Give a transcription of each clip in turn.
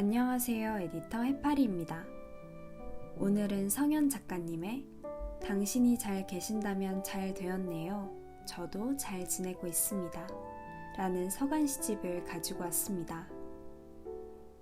안녕하세요. 에디터 해파리입니다. 오늘은 성현 작가님의 당신이 잘 계신다면 잘 되었네요. 저도 잘 지내고 있습니다. 라는 서간 시집을 가지고 왔습니다.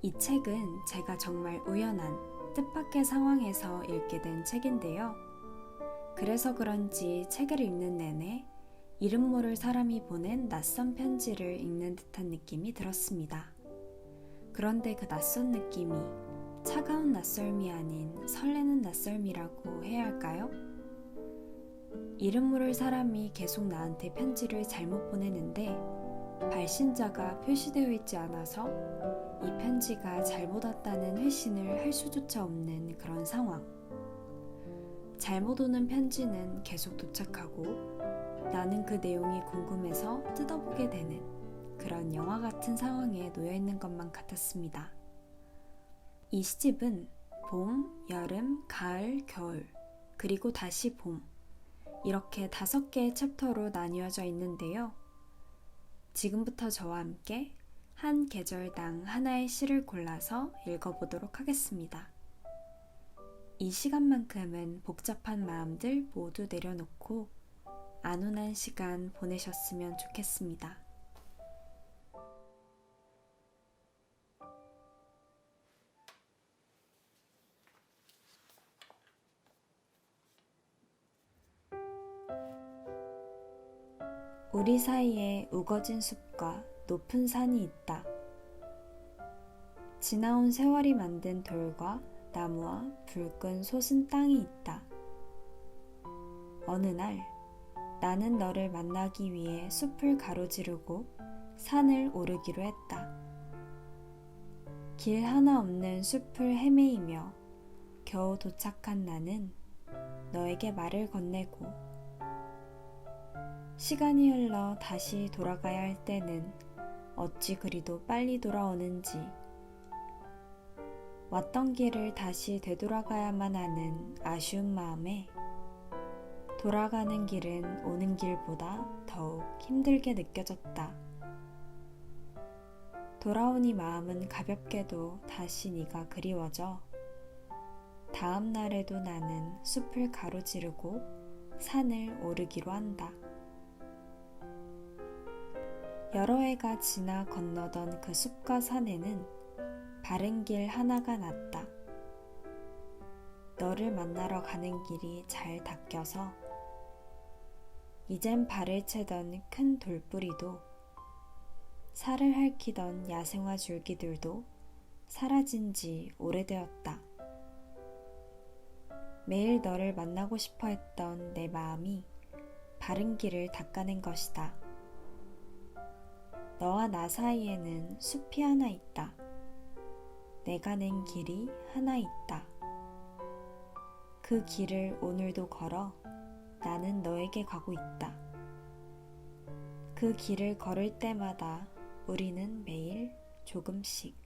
이 책은 제가 정말 우연한 뜻밖의 상황에서 읽게 된 책인데요. 그래서 그런지 책을 읽는 내내 이름 모를 사람이 보낸 낯선 편지를 읽는 듯한 느낌이 들었습니다. 그런데 그 낯선 느낌이 차가운 낯설미 아닌 설레는 낯설미라고 해야 할까요? 이름 모를 사람이 계속 나한테 편지를 잘못 보내는데 발신자가 표시되어 있지 않아서 이 편지가 잘못 왔다는 회신을 할 수조차 없는 그런 상황. 잘못 오는 편지는 계속 도착하고 나는 그 내용이 궁금해서 뜯어보게 되는 그런 영화 같은 상황에 놓여 있는 것만 같았습니다. 이 시집은 봄, 여름, 가을, 겨울, 그리고 다시 봄 이렇게 5개의 챕터로 나뉘어져 있는데요. 지금부터 저와 함께 한 계절당 하나의 시를 골라서 읽어보도록 하겠습니다. 이 시간만큼은 복잡한 마음들 모두 내려놓고 안온한 시간 보내셨으면 좋겠습니다. 우리 사이에 우거진 숲과 높은 산이 있다. 지나온 세월이 만든 돌과 나무와 붉은 솟은 땅이 있다. 어느 날 나는 너를 만나기 위해 숲을 가로지르고 산을 오르기로 했다. 길 하나 없는 숲을 헤매이며 겨우 도착한 나는 너에게 말을 건네고 시간이 흘러 다시 돌아가야 할 때는 어찌 그리도 빨리 돌아오는지 왔던 길을 다시 되돌아가야만 하는 아쉬운 마음에 돌아가는 길은 오는 길보다 더욱 힘들게 느껴졌다. 돌아오니 마음은 가볍게도 다시 네가 그리워져 다음 날에도 나는 숲을 가로지르고 산을 오르기로 한다. 여러 해가 지나 건너던 그 숲과 산에는 바른 길 하나가 났다. 너를 만나러 가는 길이 잘 닦여서 이젠 발을 채던 큰 돌뿌리도 살을 핥히던 야생화 줄기들도 사라진 지 오래되었다. 매일 너를 만나고 싶어 했던 내 마음이 바른 길을 닦아낸 것이다. 너와 나 사이에는 숲이 하나 있다. 내가 낸 길이 하나 있다. 그 길을 오늘도 걸어 나는 너에게 가고 있다. 그 길을 걸을 때마다 우리는 매일 조금씩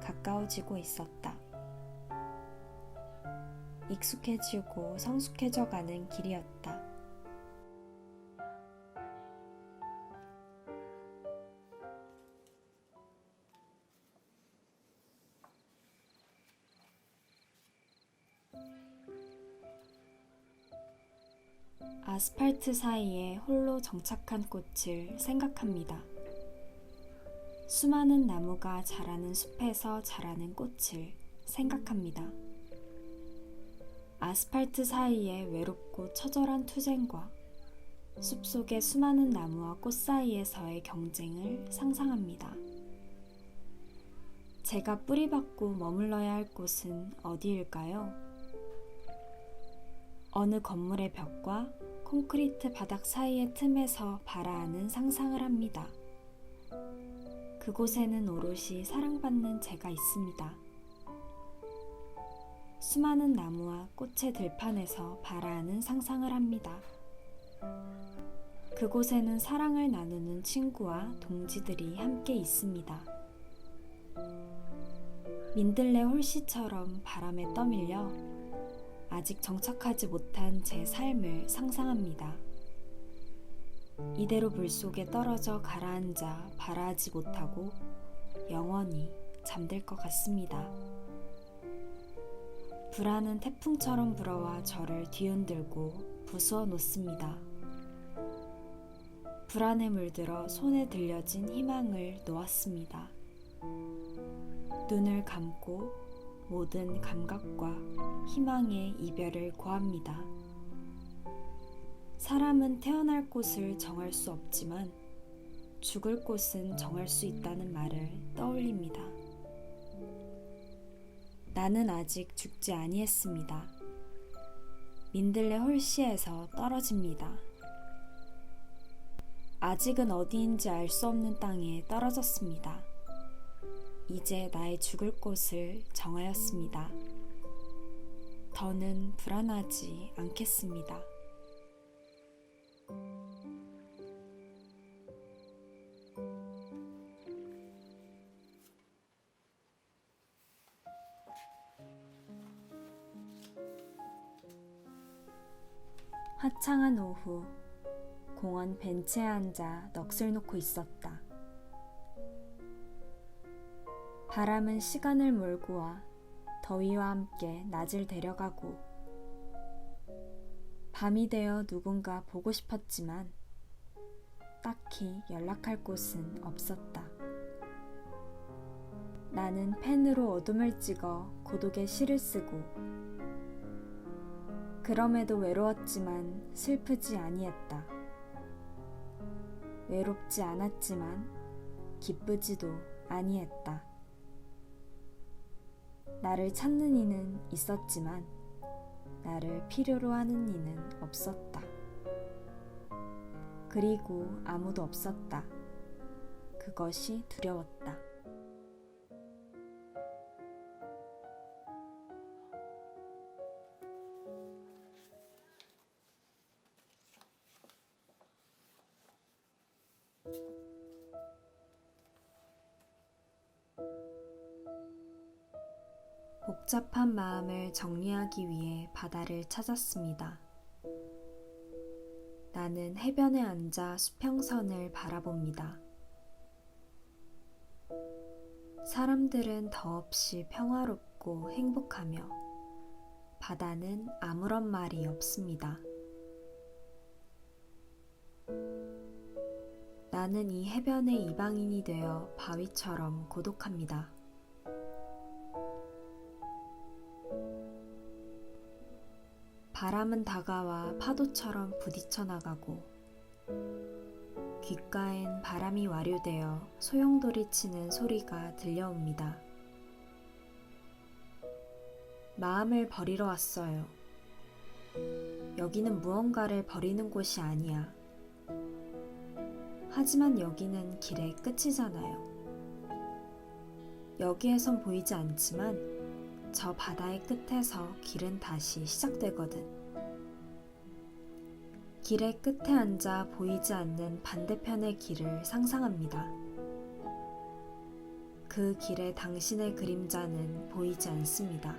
가까워지고 있었다. 익숙해지고 성숙해져 가는 길이었다. 아스팔트 사이에 홀로 정착한 꽃을 생각합니다. 수많은 나무가 자라는 숲에서 자라는 꽃을 생각합니다. 아스팔트 사이에 외롭고 처절한 투쟁과 숲속의 수많은 나무와 꽃 사이에서의 경쟁을 상상합니다. 제가 뿌리박고 머물러야 할 곳은 어디일까요? 어느 건물의 벽과 콘크리트 바닥 사이의 틈에서 바라하는 상상을 합니다. 그곳에는 오롯이 사랑받는 제가 있습니다. 수많은 나무와 꽃의 들판에서 바라하는 상상을 합니다. 그곳에는 사랑을 나누는 친구와 동지들이 함께 있습니다. 민들레 홀씨처럼 바람에 떠밀려 아직 정착하지 못한 제 삶을 상상합니다. 이대로 물속에 떨어져 가라앉아 발아하지 못하고 영원히 잠들 것 같습니다. 불안은 태풍처럼 불어와 저를 뒤흔들고 부수어 놓습니다. 불안에 물들어 손에 들려진 희망을 놓았습니다. 눈을 감고 모든 감각과 희망의 이별을 고합니다. 사람은 태어날 곳을 정할 수 없지만 죽을 곳은 정할 수 있다는 말을 떠올립니다. 나는 아직 죽지 아니했습니다. 민들레 홀씨에서 떨어집니다. 아직은 어디인지 알 수 없는 땅에 떨어졌습니다. 이제 나의 죽을 곳을 정하였습니다. 더는 불안하지 않겠습니다. 화창한 오후, 공원 벤치에 앉아 넋을 놓고 있었다. 바람은 시간을 몰고 와 더위와 함께 낮을 데려가고, 밤이 되어 누군가 보고 싶었지만 딱히 연락할 곳은 없었다. 나는 펜으로 어둠을 찍어 고독의 시를 쓰고, 그럼에도 외로웠지만 슬프지 아니했다. 외롭지 않았지만 기쁘지도 아니했다. 나를 찾는 이는 있었지만 나를 필요로 하는 이는 없었다. 그리고 아무도 없었다. 그것이 두려웠다. 복잡한 마음을 정리하기 위해 바다를 찾았습니다. 나는 해변에 앉아 수평선을 바라봅니다. 사람들은 더없이 평화롭고 행복하며 바다는 아무런 말이 없습니다. 나는 이 해변의 이방인이 되어 바위처럼 고독합니다. 바람은 다가와 파도처럼 부딪혀 나가고, 귓가엔 바람이 와류되어 소용돌이 치는 소리가 들려옵니다. 마음을 버리러 왔어요. 여기는 무언가를 버리는 곳이 아니야. 하지만 여기는 길의 끝이잖아요. 여기에선 보이지 않지만 저 바다의 끝에서 길은 다시 시작되거든. 길의 끝에 앉아 보이지 않는 반대편의 길을 상상합니다. 그 길에 당신의 그림자는 보이지 않습니다.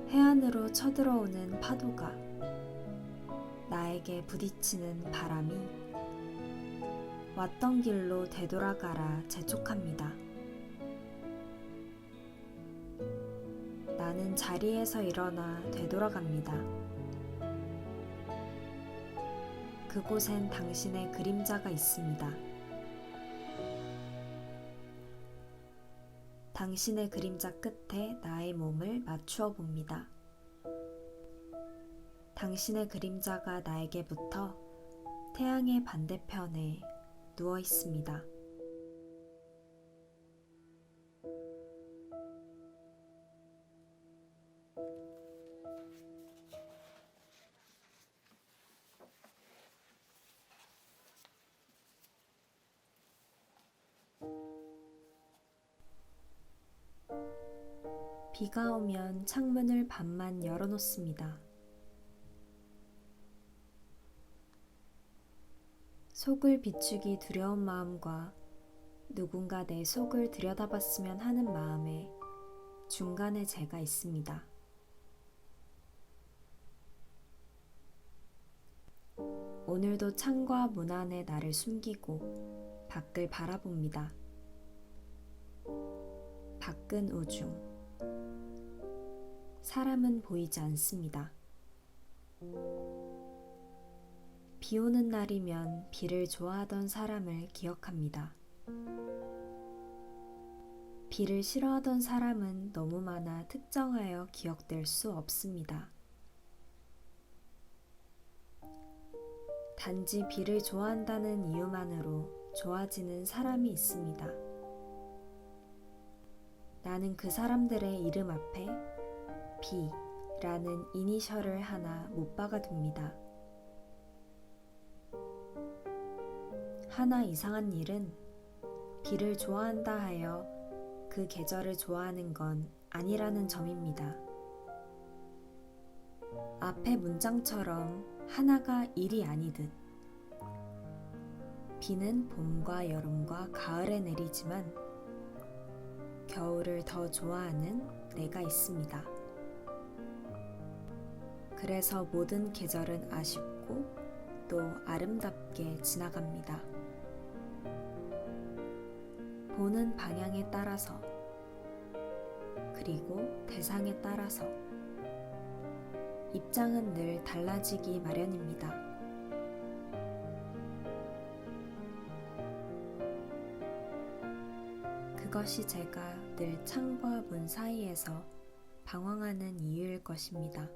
해안으로 쳐들어오는 파도가, 나에게 부딪히는 바람이 왔던 길로 되돌아가라 재촉합니다. 나는 자리에서 일어나 되돌아갑니다. 그곳엔 당신의 그림자가 있습니다. 당신의 그림자 끝에 나의 몸을 맞추어 봅니다. 당신의 그림자가 나에게 붙어 태양의 반대편에 누워 있습니다. 비가 오면 창문을 반만 열어놓습니다. 속을 비추기 두려운 마음과 누군가 내 속을 들여다봤으면 하는 마음에 중간에 제가 있습니다. 오늘도 창과 문 안에 나를 숨기고 밖을 바라봅니다. 밖은 우중. 사람은 보이지 않습니다. 비 오는 날이면 비를 좋아하던 사람을 기억합니다. 비를 싫어하던 사람은 너무 많아 특정하여 기억될 수 없습니다. 단지 비를 좋아한다는 이유만으로 좋아지는 사람이 있습니다. 나는 그 사람들의 이름 앞에 B라는 이니셜을 하나 못 박아둡니다. 하나 이상한 일은 비를 좋아한다 하여 그 계절을 좋아하는 건 아니라는 점입니다. 앞의 문장처럼 하나가 일이 아니듯 비는 봄과 여름과 가을에 내리지만 겨울을 더 좋아하는 내가 있습니다. 그래서 모든 계절은 아쉽고 또 아름답게 지나갑니다. 보는 방향에 따라서 그리고 대상에 따라서 입장은 늘 달라지기 마련입니다. 그것이 제가 늘 창과 문 사이에서 방황하는 이유일 것입니다.